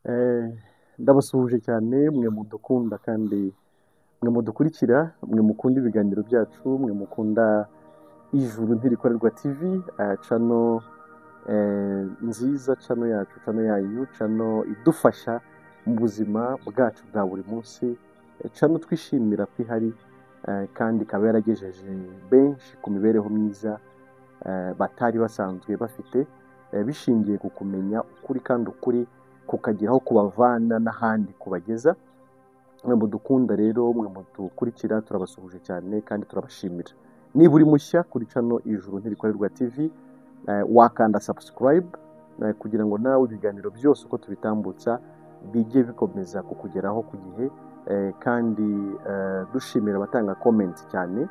Eh, ndabasuhuje cyane mwe mudukunda kandi mwe mudukurikira, mwe mukunda ibiganiro byacu, mwe mukunda Ijuru Ntirikorerwa TV, cano nziza, cano yacu, cano yanyu, cano idufasha mu buzima bwacu bwa buri munsi, cano twishimira ko ihari, kandi ikaba yaragejeje benshi ku mibereho myiza batari basanzwe bafite, bishingiye ku kumenya ukuri, kandi ukuri kukageraho kubavana n'ahandi kubageza. Mwe mudukunda rero, mwe mudukurikira, turabasuhuje cyane kandi turabashimira. Niba uri mushya kuri cano Ijuru Ntirikorerwa TV, wakanda subscribe kugira ngo nawe ibiganiro byose uko tubitambutsa bijye bikomeza kukugeraho ku gihe, kandi dushimira abatanga comment cyane,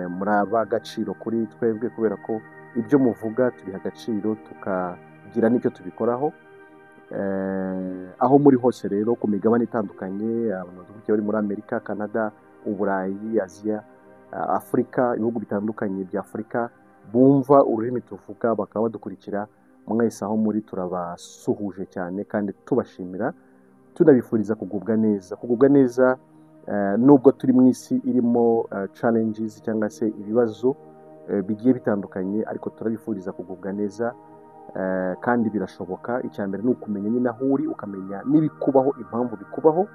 muri ab'agaciro kuri twebwe, kubera ko ibyo muvuga tubiha agaciro tukagira n'icyo tubikoraho. Aho muri hose rero ku migabane itandukanye, abantu bari muri Amerika, Canada, Uburayi, Aziya, Afurika, ibihugu bitandukanye bya Afurika bumva ururimi tuvuga bakaba badukurikira, mwese aho muri turabasuhuje cyane kandi tubashimira, tunabifuriza kugubwa neza. Kugubwa neza nubwo turi mu isi irimo challenges cyangwa se ibibazo bigiye bitandukanye, ariko turabifuriza kugubwa neza. Kandi birashoboka. Icya mbere ni ukumenya nyine aho uri, ukamenya n'ibikubaho, impamvu bikubaho.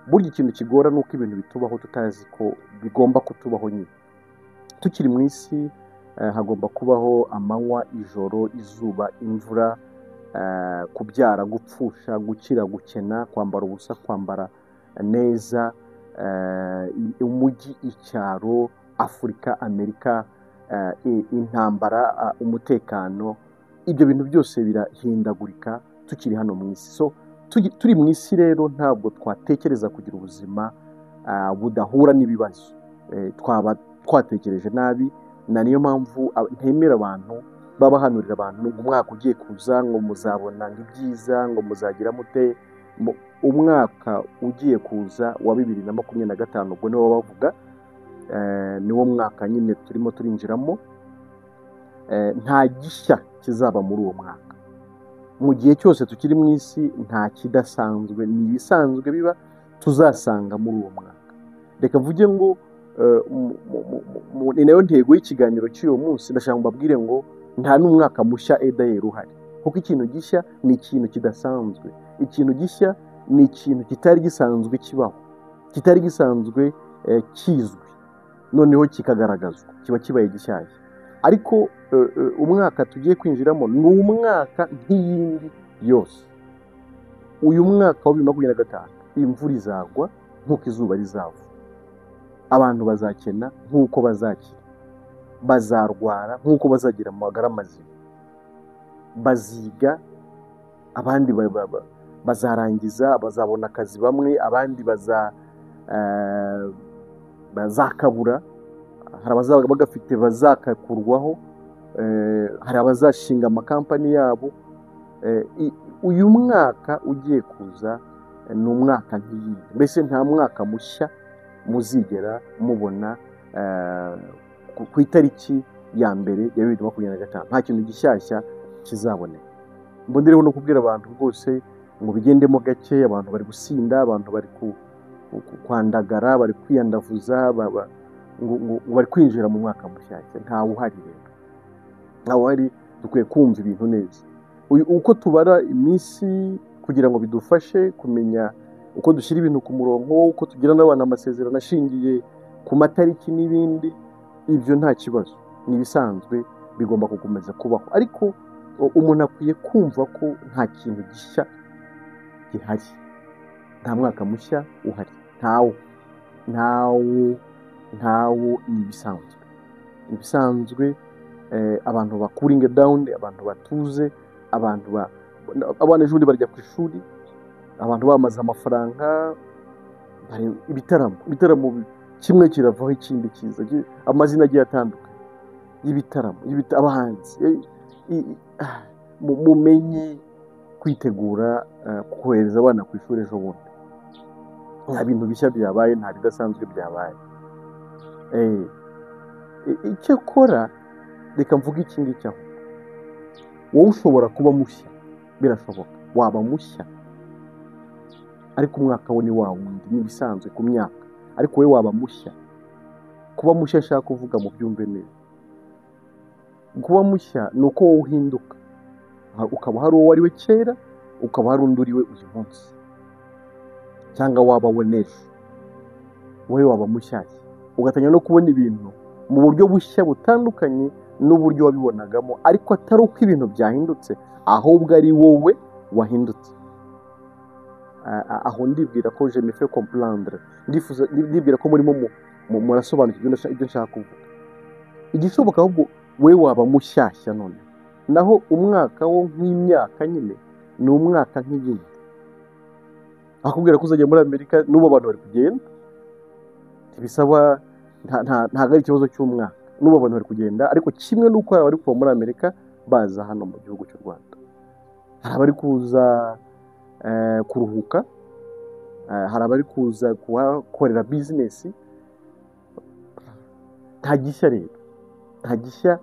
Burya ikintu kigora ni uko ibintu bitubaho tutazi ko bigomba kutubaho nyine. Tukiri mu isi hagomba kubaho amanywa, ijoro, izuba, imvura, kubyara, gupfusha, gukira, gukena, kwambara ubusa, kwambara neza, umujyi, icyaro, Afurika, Amerika, intambara, umutekano. Ibyo bintu byose birahindagurika tukiri hano mu isi. So turi mu isi rero ntabwo twatekereza kugira ubuzima budahura n'ibibazo. Twaba twatekereje nabi, na niyo mpamvu ntemera abantu babahanurira abantu ngo umwaka ugiye kuza ngo muzabona ibyiza, ngo muzagira mute. Umwaka ugiye kuza wa 2025 ubwo niwo bavuga, niwo mwaka nyine turimo turinjiramo. Nta gishya kizaba muri uwo mwaka. Mu gihe cyose tukiri mu isi nta kidasanzwe, ni ibisanzwe biba tuzasanga muri uwo mwaka. Reka mvuge ngo ni nayo ntego y'ikiganiro cy'uyu munsi. Ndashaka mbabwire ngo nta n'umwaka mushya edayeri uhari, kuko ikintu gishya ni ikintu kidasanzwe. Ikintu gishya ni ikintu kitari gisanzwe kibaho, kitari gisanzwe kizwi, noneho kikagaragazwa, kiba kibaye gishyashya. Ariko umwaka tugiye kwinjiramo ni umwaka nk'iyindi yose. Uyu mwaka wa 2025 imvura izagwa nk'uko izuba rizava, abantu bazakena nk'uko bazakira, bazarwara nk'uko bazagira amagara mazima, baziga, abandi bazarangiza, bazabona akazi, bamwe abandi bazakabura, hari abazaba bagafite bazakakurwaho, hari abazashinga amakampani yabo. Uyu mwaka ugiye kuza ni umwaka nk'iyindi. Mbese nta mwaka mushya muzigera mubona ku itariki ya mbere ya 2025. Nta kintu gishyashya kizaboneka. Mbondereho no kubwira abantu rwose ngo bigendemo gake. Abantu bari gusinda, abantu bari kwandagara, bari kwiyandavuza, ngo bari kwinjira mu mwaka mushyashya. Ntawe uhari rero, ntawe uhari. Dukwiye kumva ibintu neza. Uko tubara iminsi kugira ngo bidufashe kumenya uko dushyira ibintu ku murongo, uko tugira n'abantu amasezerano ashingiye ku matariki n'ibindi, ibyo nta kibazo, ni ibisanzwe, bigomba gukomeza kubaho. Ariko umuntu akwiye kumva ko nta kintu gishya gihari, nta mwaka mushya uhari, ntawo. Ni ibisanzwe, abantu bakuringe down, abantu batuze, abana ejo bundi barya ku ishuri, abantu bamaze amafaranga, ibitaramo kimwe kiravaho ikindi kiza, amazina agiye atandukanye y'ibitaramo, abahanzi. Mumenye kwitegura kohereza abana ku ishuri ejo bundi. Nta bintu bishya byabaye, nta bidasanzwe byabaye. Icyo kora, reka mvuge iki ngiki aho. Wowe ushobora kuba mushya, birashoboka, waba mushya ariko umwaka wo ni wa wundi, ni ibisanzwe ku myaka, ariko wowe waba mushya. Kuba mushya ashaka kuvuga mu byumve neza, kuba mushya ni uko wowe uhinduka, ukaba hari uwo wari we kera, ukaba hari undi uri we uyu munsi, cyangwa waba we n'ejo. Wowe waba mushyashya, ugatangira no kubona ibintu mu buryo bushya butandukanye n'uburyo wabibonagamo, ariko atari uko ibintu byahindutse, ahubwo ari wowe wahindutse. Aho ndibwira ko je me fais comprendre, ndibwira ko murimo murasobanukirwa ibyo nshaka kuvuga. Igishoboka ahubwo we waba mushyashya none, naho umwaka wo nk'imyaka nyine ni umwaka nk'iyindi. Akubwira ko uzajya muri Amerika n'ubu abantu bari kugenda, ntibisaba, ntabwo ari ikibazo cy'umwaka, n'ubu abantu bari kugenda, ariko kimwe n'uko hari abari kuva muri Amerika baza hano mu gihugu cy'u Rwanda. Hari abari kuza kuruhuka, hari abari kuza kuhakorera bizinesi. Nta gishya rero, nta gishya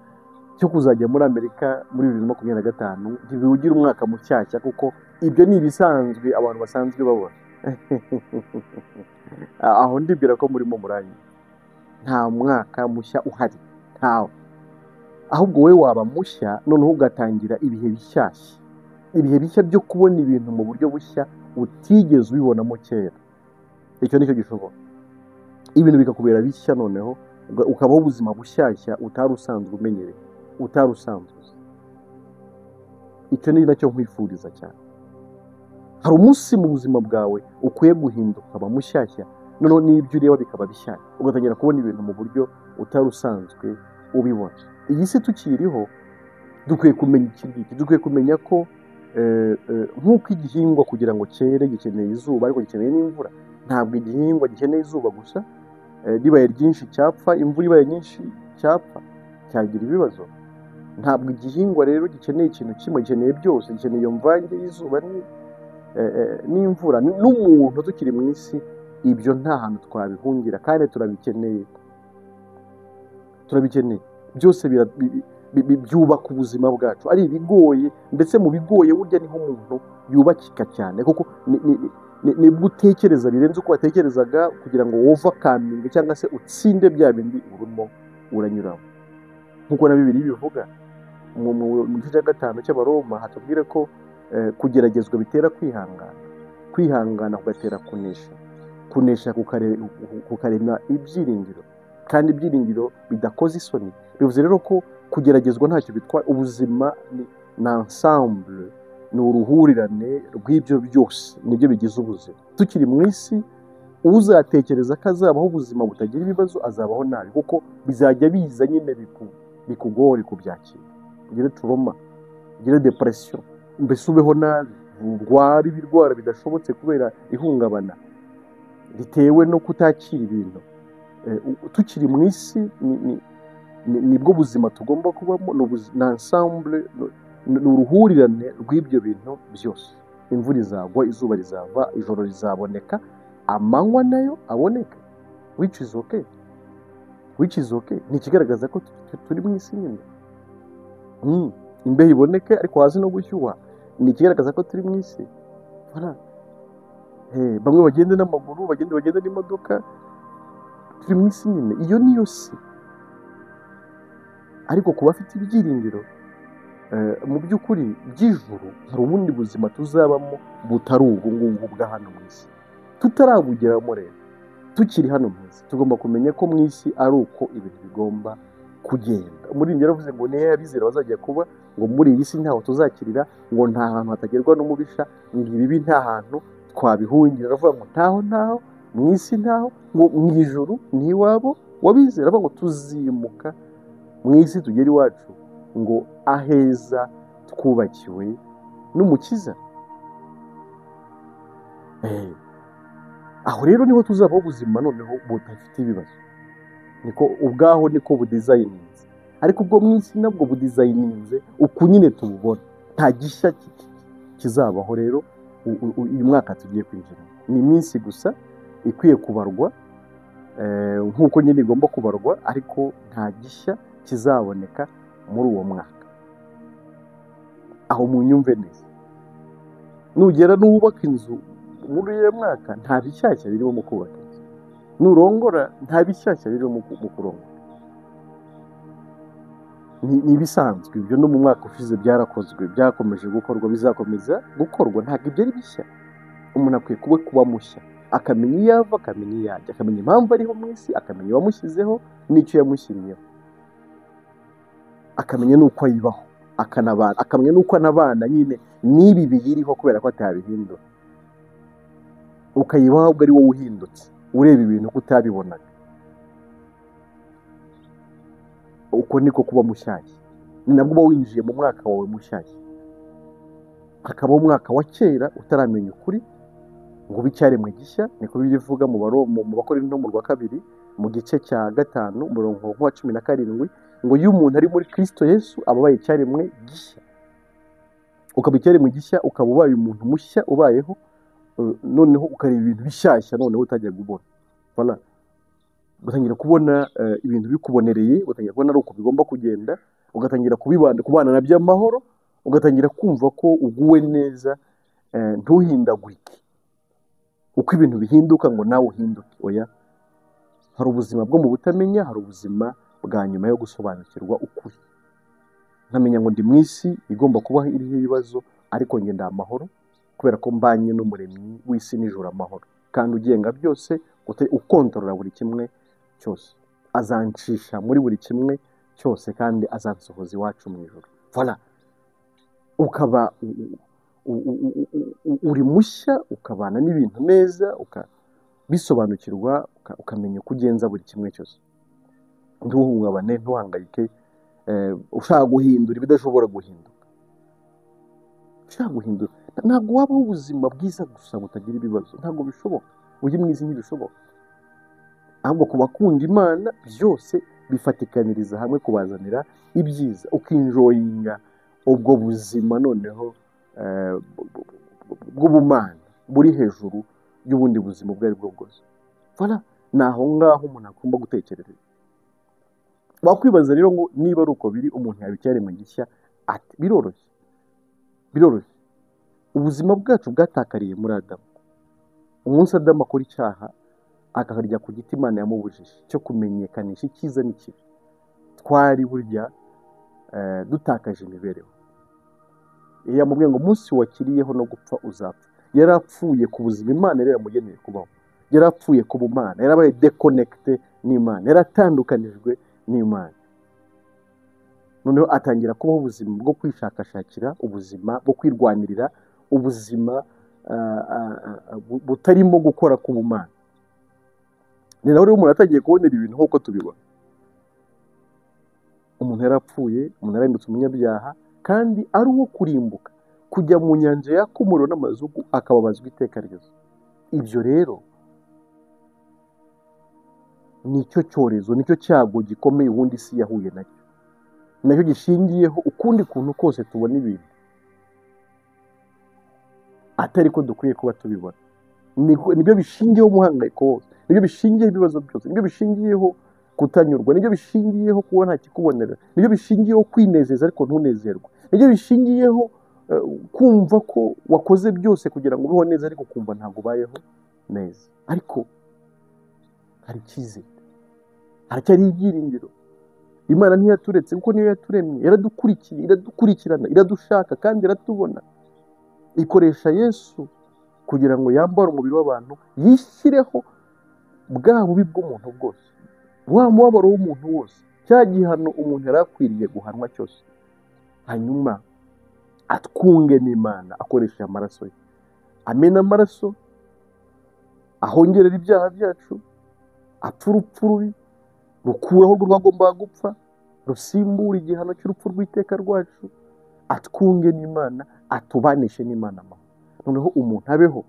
cyo kuzajya muri Amerika muri 2025 ntibiwugira umwaka mushyashya, kuko ibyo ni ibisanzwe abantu basanzwe babona. Aho ndibwira ko murimo muranyi, nta mwaka mushya uhari, ntawe. Ahubwo we waba mushya noneho ugatangira ibihe bishyashya, ibihe bishya byo kubona ibintu mu buryo bushya utigeze ubibonamo kera. Icyo nicyo gishoboka, ibintu bikakubera bishya, noneho ukabaho ubuzima bushyashya utari usanzwe umenyereye, utari usanzwe. Icyo ni nacyo nkwifuriza cyane. Hari umunsi mu buzima bwawe ukwiye guhinduka, ukaba mushyashya, noneho n'ibyo ureba bikaba bishyashya, ugatangira kubona ibintu mu buryo utari usanzwe ubibona. Iyi si tukiriho dukwiye kumenya iki ngiki, dukwiye kumenya ko nk'uko igihingwa kugira ngo cyere gikeneye izuba, ariko gikeneye n'imvura. Ntabwo igihingwa gikeneye izuba gusa, ribaye ryinshi cyapfa, imvura ibaye nyinshi cyapfa, cyagira ibibazo. Ntabwo igihingwa rero gikeneye ikintu kimwe, gikeneye byose, gikeneye iyo mvange y'izuba n'imvura. N'umuntu tukiri mu isi, ibyo nta hantu twabihungira, kandi turabikeneye, byose byubaka ubuzima bwacu. Ari ibigoye, ndetse mu bigoye burya niho umuntu yubakika cyane, kuko nibwo utekereza birenze uko watekerezaga, kugira ngo overcome cyangwa se utsinde bya bindi urimo uranyuramo. Nk'uko na Bibiliya bivuga mu gice cya 5 cy'Abaroma, hatubwire ko kugeragezwa bitera kwihangana, kwihangana kugatera kunesha kukarema ibyiringiro, kandi ibyiringiro bidakoze isoni. Bivuze rero ko kugeragezwa ntacyo bitwara. Ubuzima ni ensemble, ni uruhurirane rw'ibyo byose, nibyo bigize ubuzima. Tukiri mu isi, uzatekereza ko azabaho ubuzima butagira ibibazo azabaho nabi, kuko bizajya biza nyine bikugore kubyakira, ugire trauma, ugire depression, mbese ubeho nabi, urwara ibirwara bidashobotse kubera ihungabana ritewe no kutakira ibintu. Tukiri mu isi nibwo buzima tugomba kubamo, ni ensemble, ni uruhurirane rw'ibyo bintu byose. Imvura izagwa, izuba rizava, ijoro rizaboneka, amanywa nayo aboneka, which is okay. Ni ikigaragaza ko turi mu isi nyine. Imbeho iboneke ariko hazi no gushyuha, ni ikigaragaza ko turi mu isi. Bamwe bagenda n'amaguru, bagenda n'imodoka, turi mu isi nyine. Iyo niyo si. Ariko kuba afite ibyiringiro mu by'ukuri by'ijuru, hari ubundi buzima tuzabamo butari ubu ngubu bwa hano mu isi, tutarabugeramo. Rero tukiri hano mu isi tugomba kumenya ko mu isi ari uko ibintu bigomba kugenda. Muri iyi yaravuze ngo niyo abizera bazajya kuba, ngo muri iyi si ntaho tuzakirira, ngo nta hantu hatagerwa n'umubisha, ngo ibibi nta hantu twabihungira. Aravuga ngo ntaho mu isi, ntaho, ngo mu ijuru ni iwabo wabizera. Aravuga ngo tuzimuka mu isi tugera iwacu, ngo aheza twubakiwe n'Umukiza. Aho rero niho tuzabaho ubuzima noneho budafite ibibazo. Niko ubwaho niko budizayininze, ariko ubwo mu isi nabwo budizayininze uku nyine tububona, nta gishya kizabaho. Rero uyu mwaka tugiye kwinjira ni iminsi gusa ikwiye kubarwa, nk'uko nyine igomba kubarwa, ariko nta gishya kizaboneka muri uwo mwaka. Aho munyumve neza, nugera n'ubaka inzu muri uyu mwaka nta bishyashya birimo mu kubaka inzu, nurongora nta bishyashya birimo mu kurongora. Ni ibisanzwe ibyo, no mu mwaka ushize byarakozwe, byakomeje gukorwa, bizakomeza gukorwa, ntabwo ibyo ari bishya. Umuntu akwiye kuba mushya, akamenya iyo ava, akamenya iyo ajya, akamenya impamvu ariho mu isi, akamenya uwamushyizeho n'icyo yamushyiriyeho, akamenya n'uko ayibaho, akamenya n'uko anabana nyine n'ibi biyiriho kubera ko atabihindura, ukayibaho ahubwo ari wowe uhindutse, ureba ibintu ko utabibonaga. Uko niko kuba mushyashya, ni nabwo uba winjiye mu mwaka wawe mushyashya. Hakaba umwaka wa kera utaramenya ukuri ngo ube icyaremwe gishya, niko bivuga mu Bakorinto mu rwa 2 mu gice cya 5 umurongo wa 17, ngo iyo umuntu ari muri Kristo Yesu aba abaye icyaremwe gishya. Ukaba icyaremwe gishya, ukaba ubaye umuntu mushya ubayeho, noneho ukareba ibintu bishyashya noneho utajyaga ubona. Voilà. Ugatangira kubona ibintu bikubonereye, ugatangira kubona ari uko bigomba kugenda, ugatangira kubana na by'amahoro, ugatangira kumva ko uguwe neza, ntuhindagurike uko ibintu bihinduka ngo nawe uhinduke. Oya, hari ubuzima bwo mu butamenya, hari ubuzima bwa nyuma yo gusobanukirwa ukuri. Nkamenya ngo ndi mu isi igomba kuba iriho ibibazo, ariko njye nda amahoro kubera ko mbanye n'umuremyi w'isi n'ijuru amahoro, kandi ugenga byose, ukontorora buri kimwe cyose, azancisha muri buri kimwe cyose, kandi azansohoza iwacu mu ijuru. Voilà. Ukaba uri mushya, ukabana n'ibintu neza, bisobanukirwa, ukamenya uko ugenza buri kimwe cyose. Ntuhungabane, ntuhangayike, ushaka guhindura ibidashobora guhinduka. Ushaka guhindura, ntabwo wabaho ubuzima bwiza gusa butagira ibibazo, ntabwo bishoboka. Ujye mu isi ntibishoboka. Ahubwo ku bakunda Imana byose bifatikaniriza hamwe kubazanira ibyiza, ukinjoyinga ubwo buzima noneho bw'ubumana buri hejuru y'ubundi buzima ubwo ari bwo bwose. Voilà. Naho ngaho umuntu agomba gutekereza. Wakwibaza rero ngo niba ari uko biri, umuntu yaba icyaremwe gishya ati? Biroroshye. Ubuzima bwacu bwatakariye muri Adamu. Umunsi Adamu akora icyaha, akakarya ku giti Imana yamubujije cyo kumenyekanisha icyiza n'ikibi, twari burya dutakaje imibereho. Yamubwiye ngo umunsi wakiriyeho no gupfa uzapfa. Yarapfuye ku buzima Imana yari yamugeneye kubaho, yarapfuye ku bumana, yarabaye deconnecte n'Imana, yaratandukanijwe n'Imana. Noneho atangira kubaho ubuzima bwo kwishakashakira, ubuzima bwo kwirwanirira, ubuzima butarimo gukora ku bumana. Ni naho rero umuntu atagiye kubonera ibintu nk'uko tubibona. Umuntu yarapfuye, umuntu yarahindutse umunyabyaha, kandi ari uwo kurimbuka, kujya mu nyanja yaka umuriro n'amazuku, akababazwa iteka ryose. Ibyo rero nicyo cyorezo, nicyo cyago gikomeye ubundi isi yahuye nacyo. Nacyo gishingiyeho ukundi kuntu kose tubona ibintu atari ko dukwiye kuba tubibona. Nibyo bishingiyeho umuhangayiko wose, nibyo bishingiyeho ibibazo byose, nibyo bishingiyeho kutanyurwa, nibyo bishingiyeho kuba nta kikubonera, nibyo bishingiyeho kwinezeza ariko ntunezerwa, nibyo bishingiyeho kumva ko wakoze byose kugira ngo ubeho neza ariko kumva ntabwo ubayeho neza. Ariko hari icyizere, haracyari ibyiringiro. Imana ntiyaturetse kuko niyo yaturemye, yaradukurikiye, iradukurikirana, iradushaka kandi iratubona. Ikoresha Yesu kugira ngo yambare umubiri w'abantu, yishyireho bwa bubi bw'umuntu bwose, wa mubabaro w'umuntu wose, cya gihano umuntu yari akwiriye guhanwa cyose, hanyuma atwunge n'Imana akoresheje amaraso ye. Amena amaraso, ahongerera ibyaha byacu, apfa urupfu rubi, rukuraho urwo rwagombaga gupfa, rusimbura igihano cy'urupfu rw'iteka rwacu, atwunge n'Imana, atubanishe n'Imana amahoro. Noneho umuntu abeho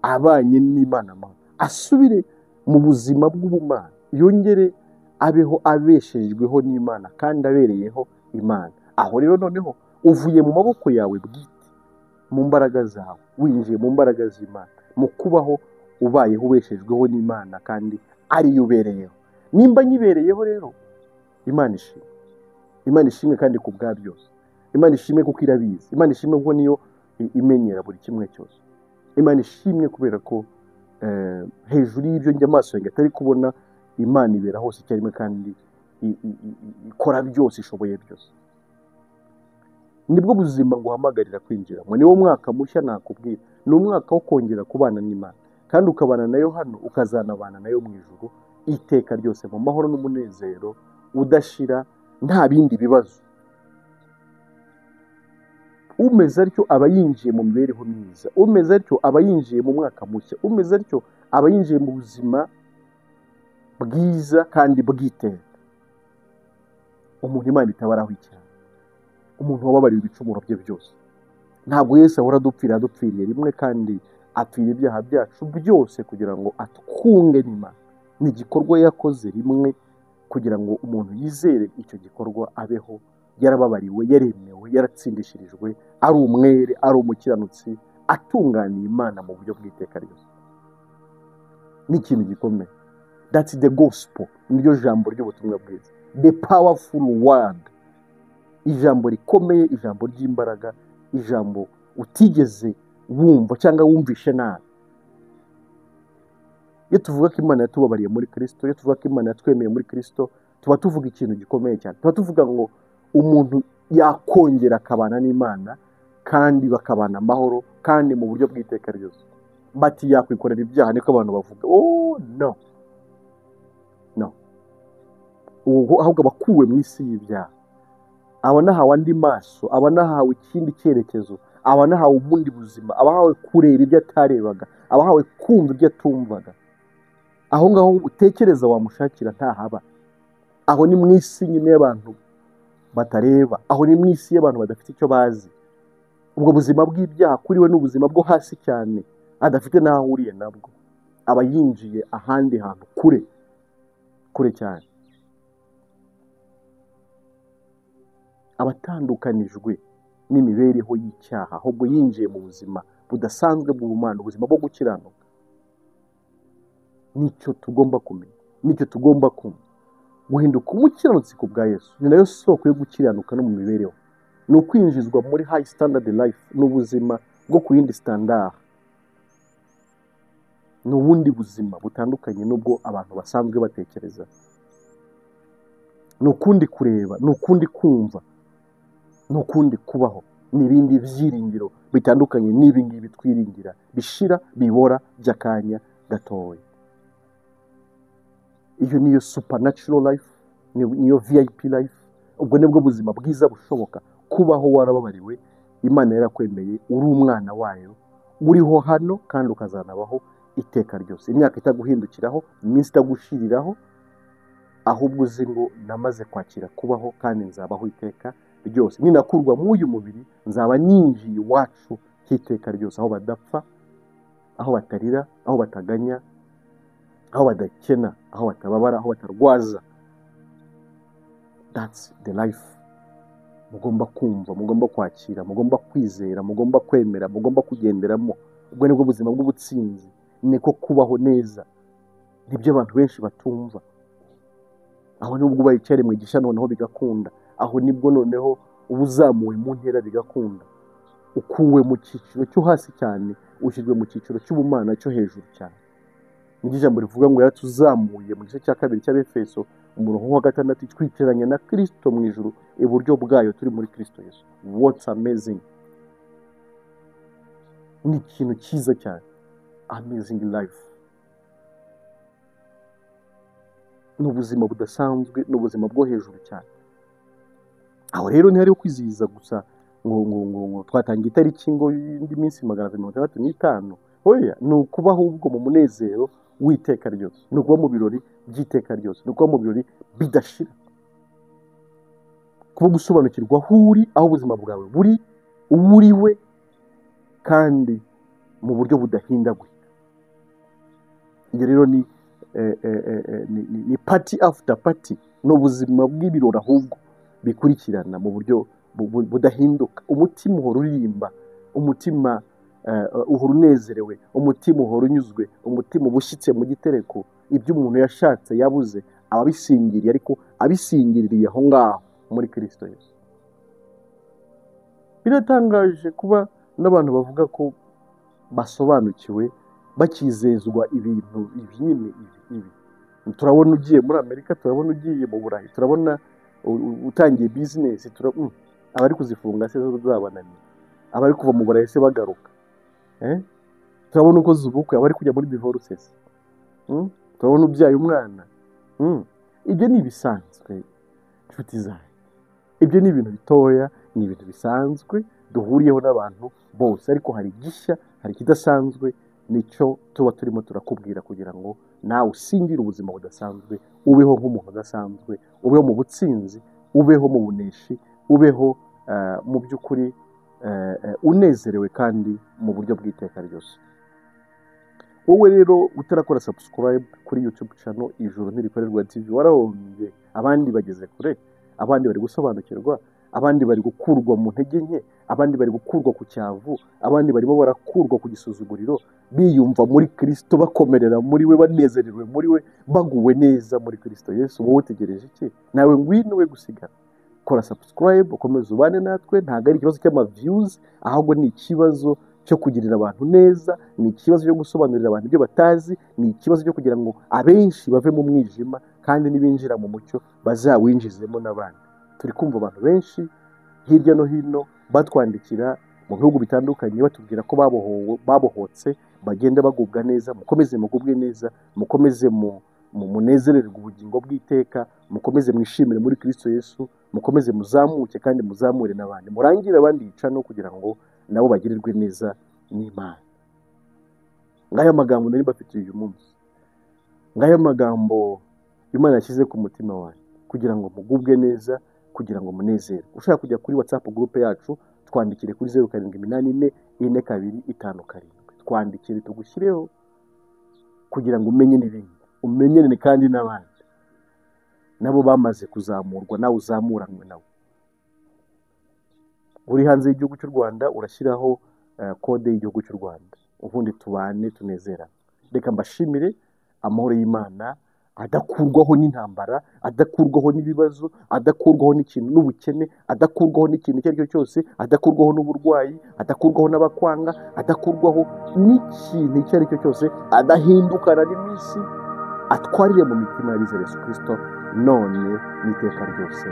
abanye n'Imana amahoro, asubire mu buzima bw'ubumana, yongere abeho abeshejweho n'Imana kandi abereyeho Imana. Aho rero noneho uvuye mu maboko yawe bwite, mu mbaraga zawe, winjiye mu mbaraga z'Imana, mu kubaho ubayeho ubeshejweho n'Imana kandi ariyo ubereyeho. Nimba nyibereyeho rero, Imana ishimwe. Imana ishimwe kandi ku bwa byose. Imana ishimwe kuko irabizi. Imana ishimwe kuko niyo imenyera buri kimwe cyose. Imana ishimwe kubera ko hejuru y'ibyo njye amaso yanjye atari kubona, Imana ibera hose icyarimwe kandi ikora byose, ishoboye byose. Nibwo buzima nguhamagarira kwinjiramo. Niwo mwaka mushya nakubwira, ni umwaka wo kongera kubana n'Imana, kandi ukabana nayo hano, ukazanabana nayo mu ijuru iteka ryose, mu mahoro n'umunezero udashira, nta bindi bibazo. Umeze atyo aba yinjiye mu mibereho myiza, umeze atyo aba yinjiye mu mwaka mushya, umeze atyo aba yinjiye mu buzima bwiza kandi bw'iteka. Umuntu Imana itabaraho icyaha, umuntu wababariwe ibicumuro bye byose. Ntabwo Yesu ahora adupfiriye rimwe, kandi apfira ibyaha byacu byose kugira ngo atwunge n'Imana. Ni igikorwa yakoze rimwe kugira ngo umuntu yizere icyo gikorwa abeho yarababariwe, yaremewe, yaratsindishirijwe, ari umwere, ari umukiranutsi, atunganiye Imana mu buryo bw'iteka ryose. Ni ikintu gikomeye. That's the gospel. Niryo jambo ry'ubutumwa bwiza. The powerful word. Ijambo rikomeye, ijambo ry'imbaraga, ijambo utigeze wumva cyangwa wumvishe nabi. Iyo tuvuga ko Imana yatubabariye muri Kristo, iyo tuvuga ko Imana yatwemeye muri Kristo, tuba tuvuga ikintu gikomeye cyane. Tuba tuvuga ngo umuntu yakongera akabana n'Imana, kandi bakabana amahoro, kandi mu buryo bw'iteka ryose. Bati yakwikorera ibyaha, niko abantu bavuga. Oh no, no. Ahubwo abakuwe mu isi y'ibyaha, aba nahawe andi maso, aba nahawe ikindi cyerekezo, aba nahawe ubundi buzima, abahawe kureba ibyo atarebaga, abahawe kumva ibyo atumvaga. Aho ngaho utekereza wamushakira ntahaba. Aho ni mu isi nyine y'abantu batareba, aho ni mu isi y'abantu badafite icyo bazi. Ubwo buzima bw'ibyaha kuri we n'ubuzima bwo hasi cyane, adafite n'aho ahuriye nabwo. Aba yinjiye ahandi hantu kure, kure cyane. Abatandukanijwe n'imibereho y'icyaha, ahubwo yinjiye mu buzima budasanzwe bw'ubumana, ubuzima bwo gukiranuka. Nicyo tugomba kumenya, nicyo tugomba kumva. Guhinduka umukiranutsi ku bwa Yesu ni nayo soko yo gukiranuka no mu mibereho. Ni ukwinjizwa muri high standard life, n'ubuzima bwo ku yindi standard. Ni ubundi buzima butandukanye n'ubwo abantu basanzwe batekereza. Ni ukundi kureba, ni ukundi kumva, ni ukundi kubaho. Ni ibindi byiringiro bitandukanye n'ibi ngibi twiringira, bishira, bibora by'akanya gatoya. Iyo niyo supernatural life, niyo VIP life. Ubwo nibwo buzima bwiza bushoboka, kubaho warababariwe, Imana yarakwemeye, uri umwana wayo, uriho hano kandi ukazanabaho iteka ryose. Imyaka itaguhindukiraho, iminsi itagushiriraho, ahubwo uzi ngo namaze kwakira kubaho kandi nzabaho iteka ryose. Ninakurwa mu uyu mubiri, nzaba ninjiye iwacu iteka ryose, aho badapfa, aho batarira, aho bataganya, aho badakena, aho batababara, aho batarwaza. That's the life mugomba kumva, mugomba kwakira, mugomba kwizera, mugomba kwemera, mugomba kugenderamo. Ubwo nibwo buzima bw'ubutsinzi, niko kubaho neza. Nibyo abantu benshi batumva. Aho nibwo bayicare mu gisha noneho bigakunda. Aho nibwo noneho ubuzamuwe mu ntera bigakunda. Ukuwe mu cyiciro cyo hasi cyane, ushyizwe mu cyiciro cy'ubumana cyo hejuru cyane. Niryo jambo rivuga ngo yaratuzamuye mu gice cya 2 cy'Abefeso, umurongo wa 6, twicaranye na Kristo mu ijuru iburyo bwayo, turi muri Kristo Yesu. What's amazing! Ni ikintu cyiza cyane. Amazing life. Ni ubuzima budasanzwe, ni ubuzima bwo hejuru cyane. Aho rero ntihari kwizihiza gusa ngo twatangiye itariki ngo indi minsi 265. Oya, ni ukubaho ubwo mu munezero w'iteka ryose, ni ukuba mu birori by'iteka ryose, ni ukuba mu birori bidashira. Kuba gusobanukirwa aho uri, aho ubuzima bwawe buri, uburiwe, kandi mu buryo budahindagurika. Iyo rero ni party after party, ni ubuzima bw'ibirori ahubwo bikurikirana mu buryo budahinduka. Umutima uhora uririmba, umutima uhora unezerewe, umutima uhora unyuzwe, umutima ubushyitse mu gitereko. Ibyo umuntu yashatse yabuze, ababisingiriye, ariko abisingiririye aho ngaho muri Kristo Yesu. Biratangaje kuba n'abantu bavuga ko basobanukiwe, bakizezwa ibintu ibi. Turabona ugiye muri Amerika, turabona ugiye mu Burayi, turabona utangiye bizinesi, abari kuzifunga se zo zabananiye, abari kuva mu Burayi se bagaruka, turabona uko zubukwe, abari kujya muri divorces, turabona ubyaye umwana. Ibyo ni ibisanzwe inshuti zanjye, ibyo ni ibintu bitoya, ni ibintu bisanzwe duhuriyeho n'abantu bose, ariko hari igishya, hari ikidasanzwe, nicyo tuba turimo turakubwira kugira ngo nawe usingire ubuzima budasanzwe, ubeho nk'umuntu udasanzwe, ubeho mu butsinzi, ubeho mu buneshi, ubeho mu by'ukuri unezerewe kandi mu buryo bw'iteka ryose. Wowe rero utarakora subscribe kuri YouTube channel Ijuru Ntirikorerwa TV, warahombye. Abandi bageze kure, abandi bari gusobanukirwa, abandi bari gukurwa mu ntege nke, abandi bari gukurwa ku cyavu, abandi barimo barakurwa ku gisuzuguriro, biyumva muri Kristo, bakomerera muri we, banezerewe muri we, baguwe neza muri Kristo Yesu. Wowe utegereje iki? Nawe ngwino we gusigara. Kora subscribe, ukomeze ubane natwe. Ntabwo ari ikibazo cy'ama views, ahubwo ni ikibazo cyo kugirira abantu neza, ni ikibazo cyo gusobanurira abantu ibyo batazi, ni ikibazo cyo kugira ngo abenshi bave mu mwijima kandi nibinjira mu mucyo bazawinjizemo n'abandi. Turi kumva abantu benshi hirya no hino batwandikira mu bihugu bitandukanye batubwira ko babohotse, bagenda bagubwa neza. Mukomeze mugubwe neza, mukomeze munezererwe ubugingo bw'iteka, mukomeze mwishimire muri Kristo Yesu, mukomeze muzamuke kandi muzamure n'abandi, murangire abandi yicano kugira ngo nabo bagirirwe neza n'Imana. Ngaya magambo nari mbafitiye uyu munsi, ngaya magambo Imana yashyize ku mutima wanjye kugira ngo mugubwe neza, kugira ngo munezere. Ushaka kujya kuri WhatsApp group yacu, twandikire kuri 0784425257. Twandikire tugushyireho kugira ngo umenye n'ibindi, umenyene kandi n'abandi nabo bamaze kuzamurwa, nawe uzamuranwe nabo. Uri hanze y'igihugu cy'u Rwanda urashyiraho kode y'igihugu cy'u Rwanda, ubundi tubane tunezerana. Reka mbashimire. Amahoro y'Imana adakurwaho n'intambara, adakurwaho n'ibibazo, adakurwaho n'ikintu n'ubukene, adakurwaho n'ikintu icyo ari cyo cyose, adakurwaho n'uburwayi, adakurwaho n'abakwanga, adakurwaho n'ikintu icyo ari cyo cyose, adahindukana n'iminsi, atwarire mu mitima y'abizera Yesu Kristo none n'iteka ryose.